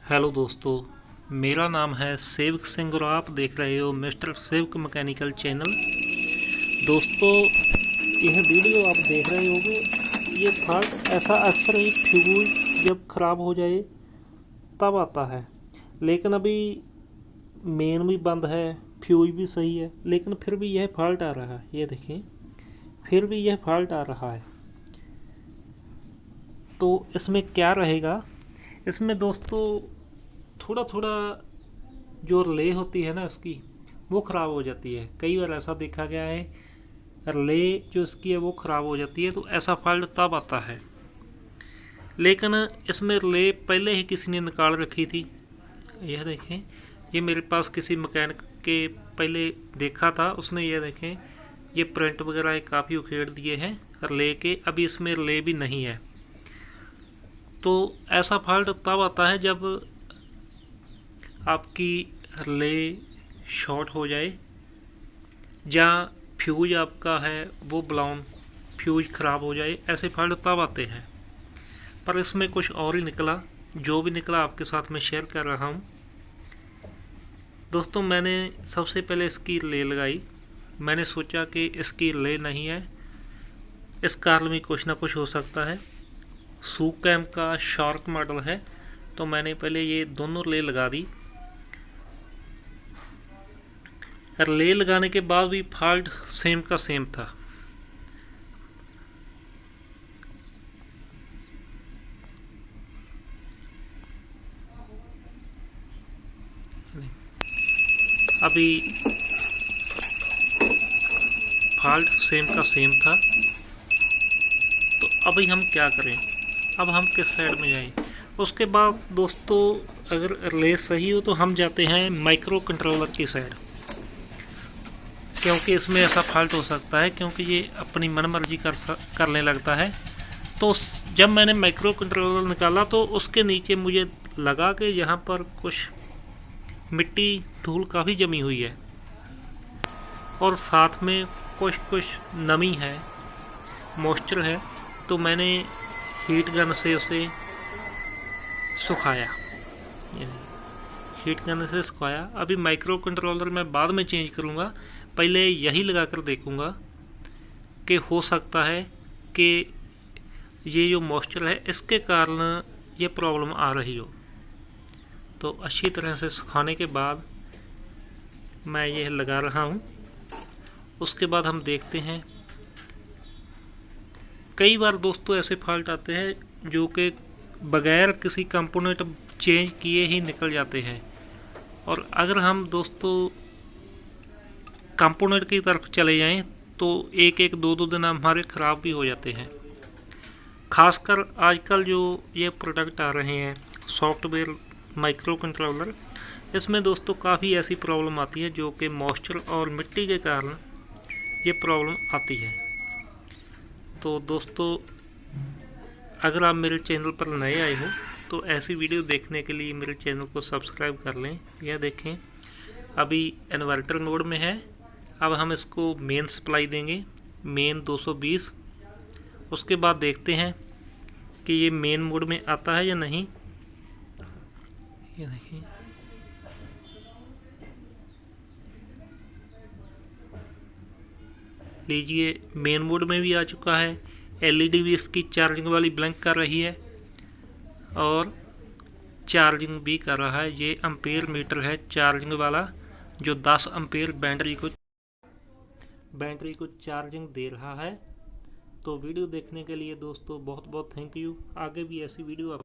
Hello दोस्तों, मेरा नाम है सेवक सिंह और आप देख रहे हो मिस्टर सेवक मैकेनिकल चैनल। दोस्तों, यह वीडियो आप देख रहे होगे, ये फॉल्ट ऐसा अक्सर ही फ्यूज जब ख़राब हो जाए तब आता है। लेकिन अभी मेन भी बंद है, फ्यूज भी सही है, लेकिन फिर भी यह फॉल्ट आ रहा है। ये देखें, फिर भी यह फॉल्ट आ रहा है। तो इसमें क्या रहेगा? इसमें दोस्तों थोड़ा थोड़ा जो रिले होती है ना इसकी, वो ख़राब हो जाती है। कई बार ऐसा देखा गया है, रिले जो इसकी है वो ख़राब हो जाती है, तो ऐसा फॉल्ट तब आता है। लेकिन इसमें रिले पहले ही किसी ने निकाल रखी थी। यह देखें, ये मेरे पास किसी मैकेनिक के पहले देखा था, उसने ये देखें ये प्रिंट वगैरह काफ़ी उखेड़ दिए हैं रिले के। अभी इसमें रिले भी नहीं है। तो ऐसा फॉल्ट तब आता है जब आपकी रिले शॉर्ट हो जाए, या फ्यूज आपका है वो ब्लाउन फ्यूज ख़राब हो जाए। ऐसे फॉल्ट तब आते हैं। पर इसमें कुछ और ही निकला। जो भी निकला आपके साथ में शेयर कर रहा हूँ। दोस्तों, मैंने सबसे पहले इसकी रिले लगाई। मैंने सोचा कि इसकी रिले नहीं है, इस कारण में कुछ ना कुछ हो सकता है। सुकैम का शार्क मॉडल है, तो मैंने पहले ये दोनों रिले लगा दी। रिले लगाने के बाद भी फॉल्ट सेम का सेम था। अभी फॉल्ट सेम का सेम था। तो अभी हम क्या करें? अब हम किस साइड में जाएं? उसके बाद दोस्तों, अगर रिले सही हो तो हम जाते हैं माइक्रो कंट्रोलर की साइड, क्योंकि इसमें ऐसा फॉल्ट हो सकता है, क्योंकि ये अपनी मनमर्जी करने लगता है। तो जब मैंने माइक्रो कंट्रोलर निकाला तो उसके नीचे मुझे लगा कि यहाँ पर कुछ मिट्टी धूल काफ़ी जमी हुई है, और साथ में कुछ कुछ नमी है, मॉइस्चर है। तो मैंने हीट गन से उसे सुखाया। हीट गन से सुखाया। अभी माइक्रो कंट्रोलर मैं बाद में चेंज करूँगा, पहले यही लगा कर देखूँगा कि हो सकता है कि ये जो मॉइस्चर है इसके कारण ये प्रॉब्लम आ रही हो। तो अच्छी तरह से सुखाने के बाद मैं ये लगा रहा हूँ। उसके बाद हम देखते हैं। कई बार दोस्तों ऐसे फॉल्ट आते हैं जो कि बगैर किसी कंपोनेंट चेंज किए ही निकल जाते हैं। और अगर हम दोस्तों कंपोनेंट की तरफ चले जाएं तो एक एक दो दो दिन हमारे ख़राब भी हो जाते हैं। खासकर आजकल जो ये प्रोडक्ट आ रहे हैं सॉफ्टवेयर माइक्रो कंट्रोलर, इसमें दोस्तों काफ़ी ऐसी प्रॉब्लम आती है जो कि मॉइस्चर और मिट्टी के कारण ये प्रॉब्लम आती है। तो दोस्तों, अगर आप मेरे चैनल पर नए आए हो तो ऐसी वीडियो देखने के लिए मेरे चैनल को सब्सक्राइब कर लें। यह देखें, अभी इन्वर्टर मोड में है। अब हम इसको मेन सप्लाई देंगे, मेन 220। उसके बाद देखते हैं कि ये मेन मोड में आता है या नहीं। ये देखिए, लीजिए मेन मोड में भी आ चुका है। एलईडी भी इसकी चार्जिंग वाली ब्लिंक कर रही है और चार्जिंग भी कर रहा है। ये एम्पेयर मीटर है चार्जिंग वाला, जो 10 एम्पेयर बैटरी को चार्जिंग दे रहा है। तो वीडियो देखने के लिए दोस्तों बहुत बहुत थैंक यू। आगे भी ऐसी वीडियो